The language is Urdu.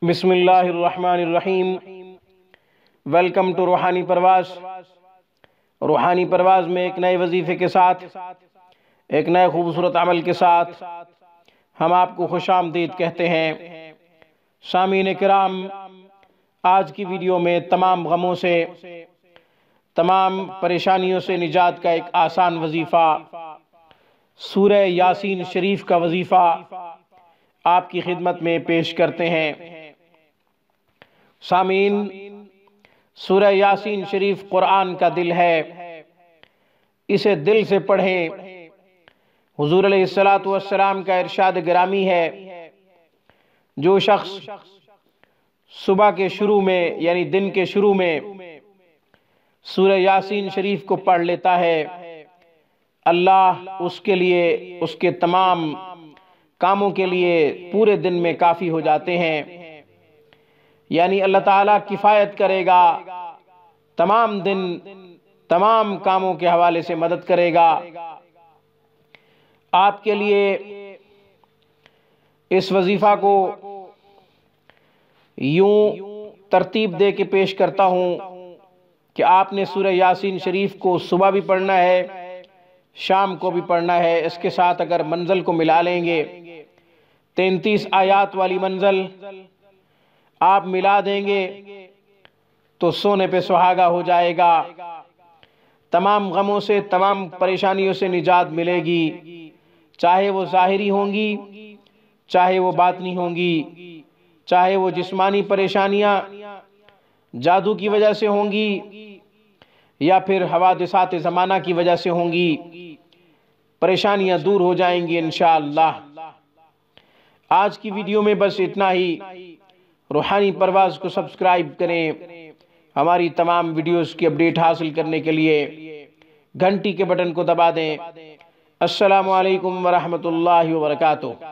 بسم اللہ الرحمن الرحیم۔ ویلکم ٹو روحانی پرواز۔ روحانی پرواز میں ایک نئے وظیفے کے ساتھ، ایک نئے خوبصورت عمل کے ساتھ ہم آپ کو خوش آمدید کہتے ہیں۔ سامعین کرام، آج کی ویڈیو میں تمام غموں سے، تمام پریشانیوں سے نجات کا ایک آسان وظیفہ، سورہ یاسین شریف کا وظیفہ آپ کی خدمت میں پیش کرتے ہیں۔ سامعین، سورہ یاسین شریف قرآن کا دل ہے، اسے دل سے پڑھیں۔ حضور علیہ السلام کا ارشاد گرامی ہے، جو شخص صبح کے شروع میں یعنی دن کے شروع میں سورہ یاسین شریف کو پڑھ لیتا ہے، اللہ اس کے لیے، اس کے تمام کاموں کے لیے پورے دن میں کافی ہو جاتے ہیں۔ یعنی اللہ تعالیٰ کفایت کرے گا، تمام دن تمام کاموں کے حوالے سے مدد کرے گا۔ آپ کے لیے اس وظیفہ کو یوں ترتیب دے کے پیش کرتا ہوں کہ آپ نے سورہ یاسین شریف کو صبح بھی پڑھنا ہے، شام کو بھی پڑھنا ہے۔ اس کے ساتھ اگر منزل کو ملا لیں گے، 33 آیات والی منزل آپ ملا دیں گے تو سونے پہ سہاگا ہو جائے گا۔ تمام غموں سے، تمام پریشانیوں سے نجات ملے گی، چاہے وہ ظاہری ہوں گی، چاہے وہ باطنی ہوں گی، چاہے وہ جسمانی پریشانیاں جادو کی وجہ سے ہوں گی یا پھر حوادثات زمانہ کی وجہ سے ہوں گی، پریشانیاں دور ہو جائیں گی انشاءاللہ۔ آج کی ویڈیو میں بس اتنا ہی۔ روحانی پرواز کو سبسکرائب کریں، ہماری تمام ویڈیوز کی اپڈیٹ حاصل کرنے کے لیے گھنٹی کے بٹن کو دبا دیں۔ السلام علیکم ورحمۃ اللہ وبرکاتہ۔